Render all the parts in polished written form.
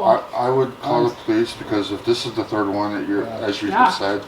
I would call the police because if this is the third one that you're, as you just said.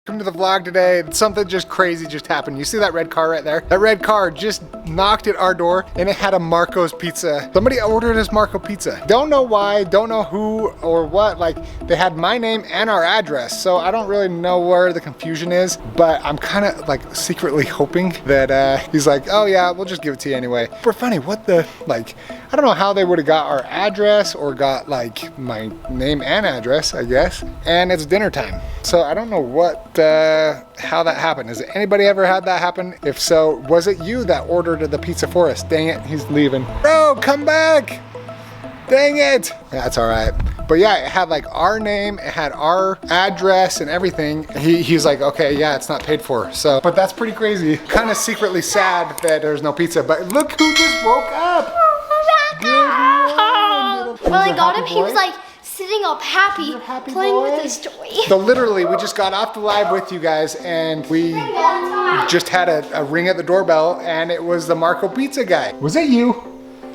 Welcome to the vlog today. Something just crazy just happened. You see that red car right there? That red car just knocked at our door and it had a Marco's pizza. Somebody ordered us Marco pizza. Don't know why, don't know who or what. Like, they had my name and our address. So I don't really know where the confusion is, but I'm kind of like secretly hoping that he's like, oh yeah, we'll just give it to you anyway. But funny, what the, like, I don't know how they would have got our address or got like my name and address, I guess. And it's dinner time. So I don't know how that happened. Has anybody ever had that happen? If so, was it you that ordered the pizza for us? Dang it, he's leaving. Bro, come back! Dang it! That's all right. But yeah, it had like our name, it had our address and everything. He's like, okay, yeah, it's not paid for. So, but that's pretty crazy. Kind of secretly sad that there's no pizza, but look who just woke up! When I got him, he was like sitting up happy playing with his toy. So literally, we just got off the live with you guys and we just had a ring at the doorbell and it was the Marco Pizza guy. Was it you?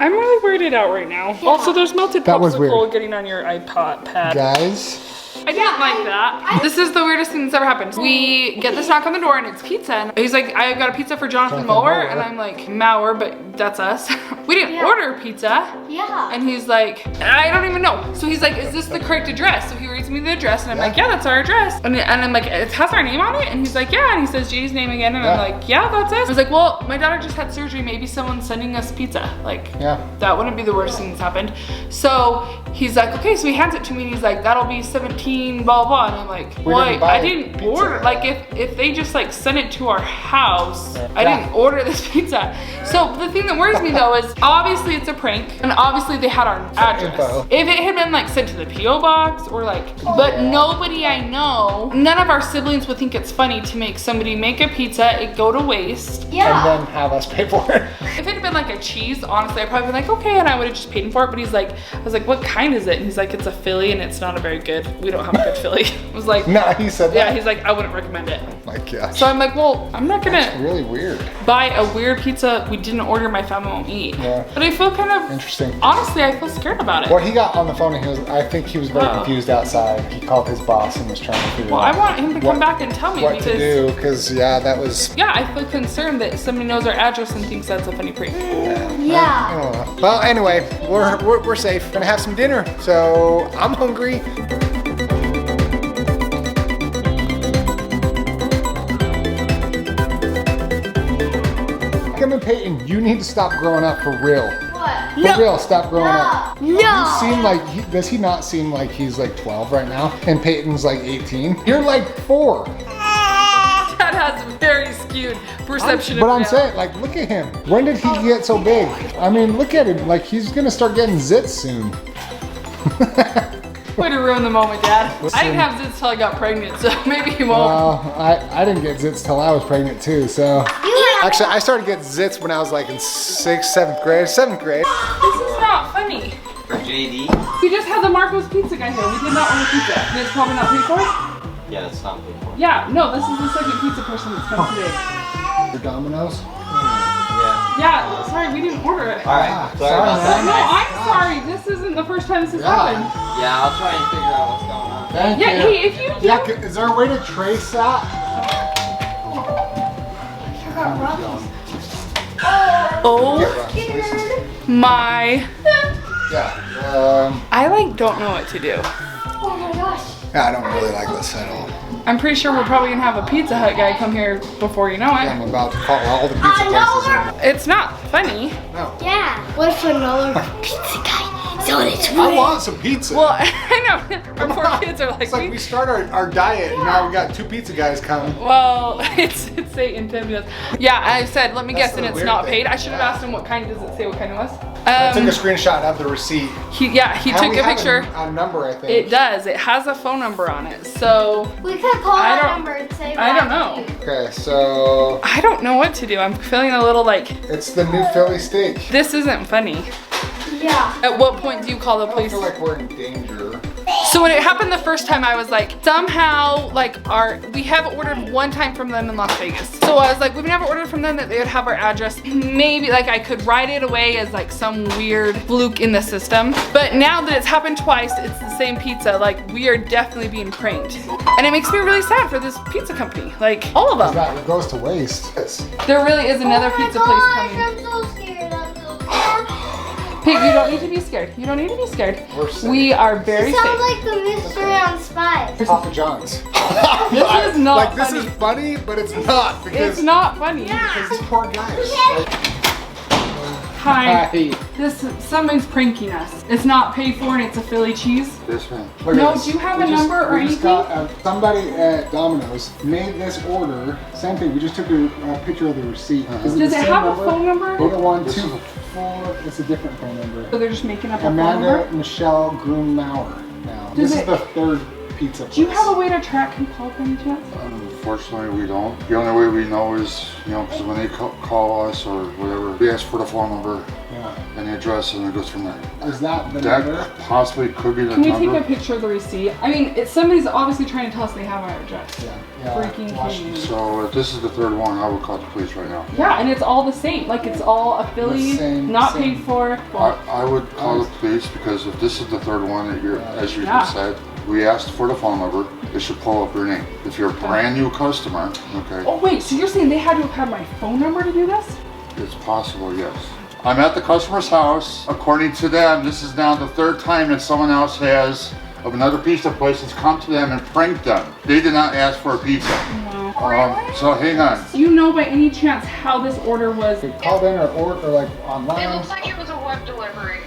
I'm really weirded out right now. Yeah. Also, there's melted popsicle getting on your iPod pad. Guys. I didn't like that. This is the weirdest thing that's ever happened. We get this knock on the door and it's pizza. And he's like, I got a pizza for Jonathan Mower. And I'm like, Mower, but that's us. We didn't order pizza. Yeah. And he's like, I don't even know. So he's like, is this the correct address? So he reads me the address and I'm like, yeah, that's our address. And I'm like, it has our name on it? And he's like, yeah. And he says JD's name again. And I'm like, yeah, that's us. I was like, well, my daughter just had surgery. Maybe someone's sending us pizza. Like, that wouldn't be the worst thing that's happened. So he's like, okay. So he hands it to me and he's like, that'll be 17, blah, blah. And I'm like, what? I didn't order, like if they just like sent it to our house, I didn't order this pizza. So the thing that worries me though is obviously it's a prank and obviously they had our address. If it had been like sent to the P.O. box or like, but nobody I know, none of our siblings would think it's funny to make somebody make a pizza, it go to waste. Yeah. And then have us pay for it. If it had been like a cheese, honestly, I'd probably be like, okay, and I would have just paid him for it. But he's like, I was like, what kind is it? And he's like, it's a Philly and it's not a very good, we don't have a good Philly. I was like, no, he said that. Yeah, he's like, I wouldn't recommend it. My gosh. So I'm like, well, I'm not gonna. That's really weird. Buy a weird pizza we didn't order, my family won't eat. Yeah. But I feel kind of interesting. Honestly, I feel scared about it. Well, he got on the phone and I think he was very confused outside. He called his boss and was trying to figure out. Well, I want him to come back and tell me what to do, because that was. Yeah, I feel concerned that somebody knows our address and thinks that's a funny prank. Yeah. I don't know. Well, anyway, we're safe. Gonna have some dinner, so I'm hungry. Come on, Peyton, you need to stop growing up for real. What? For real, stop growing up. No. You seem like, does he not seem like he's like 12 right now? And Peyton's like 18? You're like 4. That has very skewed perception of I'm saying, like, look at him. When did he get so big? I mean, look at him. Like, he's gonna start getting zits soon. Way to ruin the moment, Dad. Listen. I didn't have zits till I got pregnant, so maybe he won't. Well, I didn't get zits till I was pregnant too, so. Actually, I started getting zits when I was like in 6th, 7th grade. 7th grade. This is not funny. For JD? We just had the Marco's pizza guy here. We did not order pizza. And it's probably not paid for? Yeah, it's not paid for. Yeah, no, this is the second pizza person that's come today. The Domino's? Yeah. Yeah, sorry, we didn't order it. Alright, sorry No, about that. I'm sorry. This isn't the first time this has happened. Yeah, I'll try and figure out what's going on. Thank you. Hey, if you do. Yeah, is there a way to trace that? Oh my. Yeah. I like don't know what to do. Oh my gosh. Yeah, I don't really like this at all. I'm pretty sure we're probably gonna have a Pizza Hut guy come here before you know it. I'm about to call all the pizza places in. It's not funny. No. Yeah. What if another pizza guy is on its way? I want some pizza. Well, I know. Our poor kids are like, it's like we start our diet and now we got 2 pizza guys coming. well, it's 8 and 10 minutes. Yeah, I said, let me That's guess, and the it's weird not thing. paid. I should have asked him what kind. Does it say what kind it was? I took a screenshot of the receipt. He And took we a have picture. A number, I think. It does. It has a phone number on it. So We could call that number and say I don't know. Okay, so I don't know what to do. I'm feeling a little like it's the new Philly steak. this isn't funny. Yeah. At what point do you call the I police? feel like we're in danger. So when it happened the first time, I was like, somehow, like we have ordered one time from them in Las Vegas. So I was like, we've never ordered from them that they would have our address. Maybe like I could write it away as like some weird fluke in the system. But now that it's happened twice, it's the same pizza. Like we are definitely being pranked. And it makes me really sad for this pizza company. Like all of them. That goes to waste. There really is another pizza place coming. I'm so scared. I'm so scared. Pig, you don't need to be scared. You don't need to be scared. We're safe. We are very It safe. sounds like the mystery on Spice. Papa John's. This is not like this funny. is funny, but it's not because It's not funny. because these poor guys. Hi. Hey, Somebody's pranking us. It's not paid for and it's a Philly cheese. This man. look at No, this. do you have We a number or we just anything? got, somebody at Domino's made this order. Same thing. We just took a picture of the receipt. Is Does the it same have a number? phone number? 801-224. It's a different phone number. So they're just making up a phone Amanda number? Michelle Mower. Now Does this is it- the third pizza place. Do you have a way to track him call by any chance? Unfortunately, we don't. The only way we know is, you know, because when they call us or whatever, we ask for the phone number Yeah. and the address, and it goes from there. Is that the number? That possibly could be the Can we number. take a picture of the receipt? I mean, somebody's obviously trying to tell us they have our address. Yeah. Freaking watch kidding me. So if this is the third one, I will call the police right now. Yeah, and it's all the same. Like it's all affiliate, same- not same. paid for. Well, I would call the police because if this is the third one that you're, as you Yeah. just said, we asked for the phone number. It should pull up your name. If you're a brand new customer, okay, oh wait, so you're saying they had to have had my phone number to do this? it's possible, yes. I'm at the customer's house. According to them, this is now the third time that someone else has, of another pizza place, has come to them and pranked them. They did not ask for a pizza. So hang on. Do you know by any chance how this order was? They called in or like It online. looks like it was a web delivery.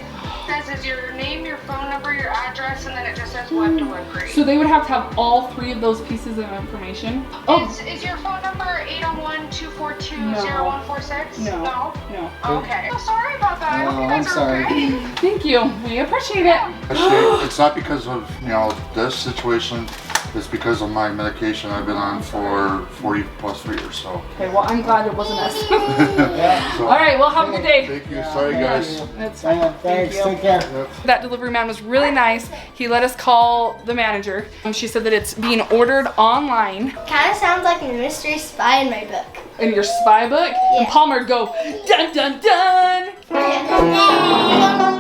It says your name, your phone number, your address, and then it just says web delivery. So they would have to have all three of those pieces of information? Oh, Is your phone number 801-242-0146? No. No? no. Okay. Oh, sorry about that. I hope No, you guys I'm are sorry. okay. Thank you. We appreciate it. Actually, it's not because of, you know, this situation. It's because of my medication I've been on for 40 plus years, so. Okay, well, I'm glad it wasn't us. So, All right, well, have a good day. thank you. Sorry, guys. That's fine. Thanks. you. Take care. That delivery man was really nice. He let us call the manager. She said that it's being ordered online. Kind of sounds like a mystery spy in my book. In your spy book. And Palmer would go, dun dun dun!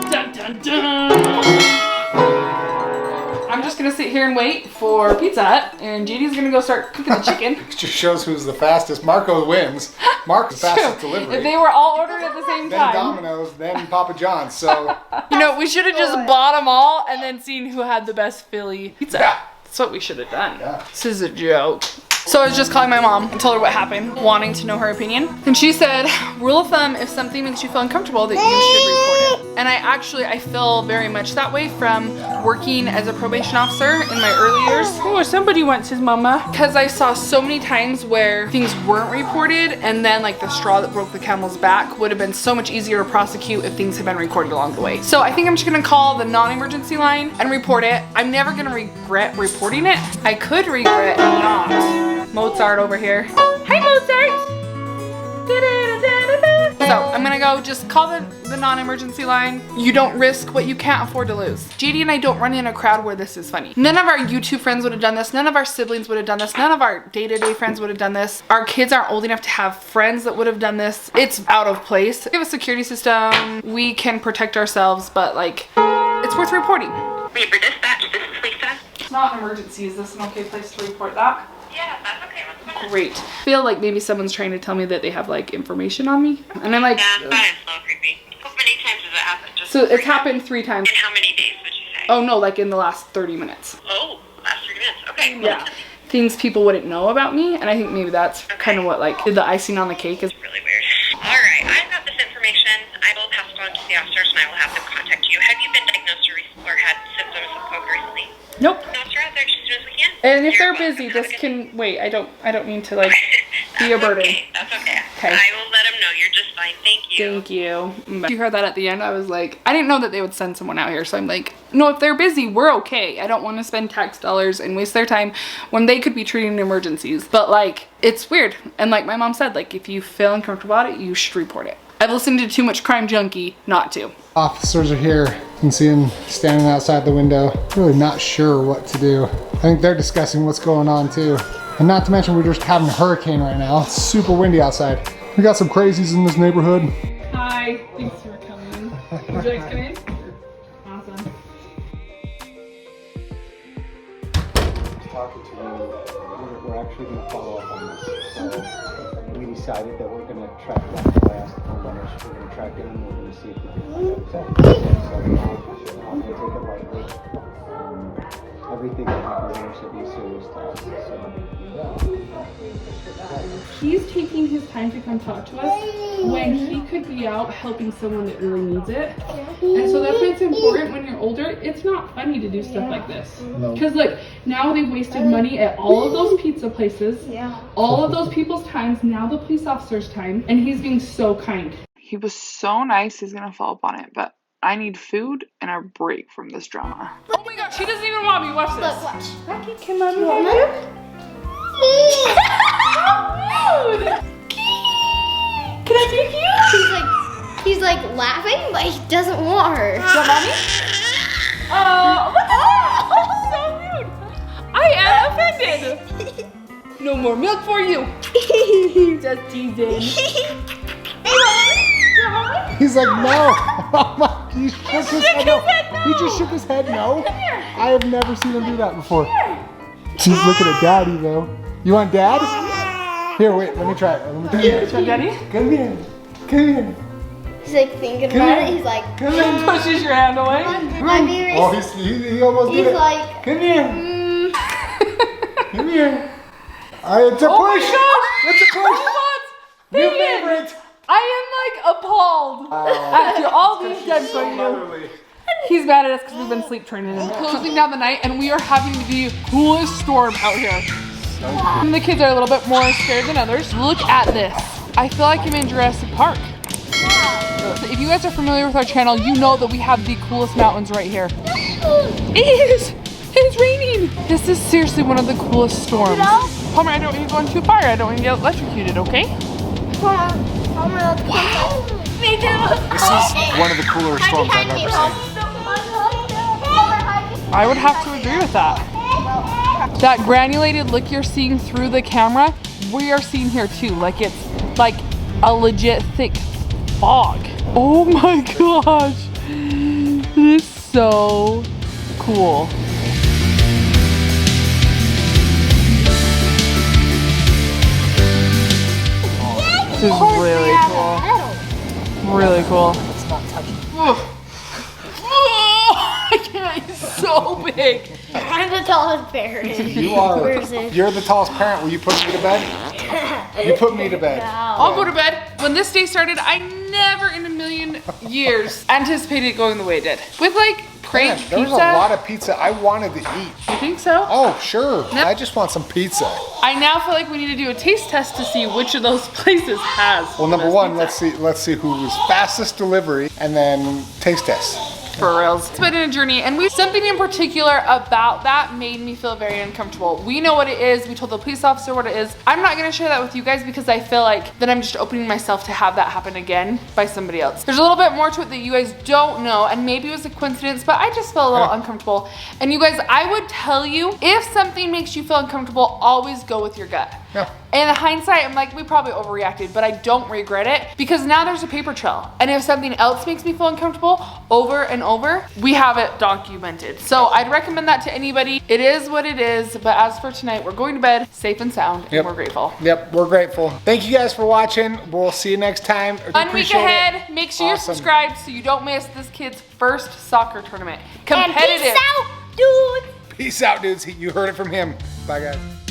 Dun dun dun! I'm just gonna sit here and wait for Pizza Hut, and JD's gonna go start cooking the chicken. It just shows who's the fastest. Marco wins. Marco's the fastest delivery. If they were all ordered at the same Then time. Domino's, then Papa John's. So You know, we should have just bought them all and then seen who had the best Philly pizza. Yeah. That's what we should have done. Yeah. This is a joke. So I was just calling my mom and told her what happened, wanting to know her opinion. And she said, rule of thumb, if something makes you feel uncomfortable, that you should report it. And I feel very much that way from working as a probation officer in my early years. Oh, somebody wants his mama. Because I saw so many times where things weren't reported, and then like the straw that broke the camel's back would have been so much easier to prosecute if things had been recorded along the way. So I think I'm just gonna call the non-emergency line and report it. I'm never gonna regret reporting it. I could regret not. Mozart over here. Hi, Mozart! So I'm gonna go just call the non-emergency line. You don't risk what you can't afford to lose. JD and I don't run in a crowd where this is funny. None of our YouTube friends would have done this. None of our siblings would have done this. None of our day-to-day friends would have done this. Our kids aren't old enough to have friends that would have done this. It's out of place. We have a security system. We can protect ourselves, but like, it's worth reporting. Labor Dispatch, this is Lisa. It's not an emergency. Is this an okay place to report that? Yeah, that's okay. What's going on? Great. I feel like maybe someone's trying to tell me that they have like information on me. And I'm like, Yeah, that is a little creepy. How many times has it happened? Just so it's happened 3 times. in how many days would you say? Oh no, like in the last 30 minutes. Oh, last 3 minutes. Okay. Yeah. Things people wouldn't know about me, and I think maybe that's kind of what like did the icing on the cake is. Really weird. All right, I've got this information. I will pass it on to the officers, and I will have them contact you. Have you been diagnosed or had symptoms of COVID recently? Nope. No, sir. Out there just as soon as we can. And if You're they're busy, welcome. Have this a good can wait. I don't mean to like That's be a burden. Okay. That's okay. Okay. I will let them know. You're just fine. Thank you. Thank you. You heard that at the end. I was like, I didn't know that they would send someone out here. So I'm like, no, if they're busy, we're okay. I don't want to spend tax dollars and waste their time when they could be treating emergencies. But like, it's weird. And like my mom said, like if you feel uncomfortable about it, you should report it. I've listened to too much Crime Junkie not to. Officers are here. You can see them standing outside the window. Really not sure what to do. I think they're discussing what's going on too. And not to mention we're just having a hurricane right now. It's super windy outside. We got some crazies in this neighborhood. Hi, thanks for coming. Would you like to come in? Awesome. Talking to you, we're actually going to follow up on this. So we decided that we're going to track down the last homeowners. We're going to track them and we're going to see if we can find out exactly what it is. So I'm going to take it lightly. Everything that happens here should be serious to us. So, He's taking his time to come talk to us when he could be out helping someone that really needs it. And so that's why it's important when you're older. It's not funny to do stuff like this. Because like now they've wasted money at all of those pizza places, all of those people's times, now the police officer's time, and he's being so kind. He was so nice, he's gonna follow up on it, but I need food and a break from this drama. Oh my gosh, he doesn't even want me. Watch this. Look, watch. Okay, can mommy have you? Can I take you? He's like laughing, but he doesn't want her. So mommy? Oh, what the so rude. I am offended. No more milk for you. Just teasing. He's like, no. He shook his head no. He just shook his head no. I have never seen him do that before. He's looking at daddy though. You want dad? Here, wait, let me try it. Let me try it. So daddy? Come here. Come here. He's like thinking about it. He's like, Come here. Pushes your hand away. Oh, he almost did He's it. like, Come here. Come here. It's a Oh my push. gosh! It's a push. New favorite. I am like appalled after all we've done for you. He's mad at us because we've been sleep training and closing down the night, and we are having the coolest storm out here. And the kids are a little bit more scared than others. Look at this. I feel like I'm in Jurassic Park. So if you guys are familiar with our channel, you know that we have the coolest mountains right here. It is! It's raining! This is seriously one of the coolest storms. Palmer, I don't want you going too far. I don't want you to get electrocuted, okay? me too. This is one of the cooler storms I've ever seen. I would have to agree with that. That granulated look you're seeing through the camera, we are seeing here too. Like it's like a legit thick fog. Oh my gosh. This is so cool. This is really cool. Really cool. It's not touching. I can't, he's so big. I'm the tallest parent. You are. You're the tallest parent. Will you put me to bed? You put me to bed. I'll go to bed. When this day started, I never in a million years anticipated it going the way it did. With like crate Man, there was pizza. a lot of pizza I wanted to eat. You think so? Oh, sure. Yep. I just want some pizza. I now feel like we need to do a taste test to see which of those places has. Well, number the best one, pizza. let's see who was fastest delivery, and then taste test. For reals. It's been a journey, and something in particular about that made me feel very uncomfortable. We know what it is. We told the police officer what it is. I'm not gonna share that with you guys because I feel like then I'm just opening myself to have that happen again by somebody else. There's a little bit more to it that you guys don't know, and maybe it was a coincidence, but I just felt a little uncomfortable. And you guys, I would tell you, if something makes you feel uncomfortable, always go with your gut. Yeah. In hindsight, I'm like, we probably overreacted, but I don't regret it because now there's a paper trail. And if something else makes me feel uncomfortable over and over, we have it documented. So I'd recommend that to anybody. It is what it is, but as for tonight, we're going to bed safe and sound, and we're grateful. Yep, we're grateful. Thank you guys for watching. We'll see you next time. One week ahead, make sure you're subscribed so you don't miss this kid's first soccer tournament. Competitive. And peace out, dude. Peace out, dudes. You heard it from him. Bye, guys.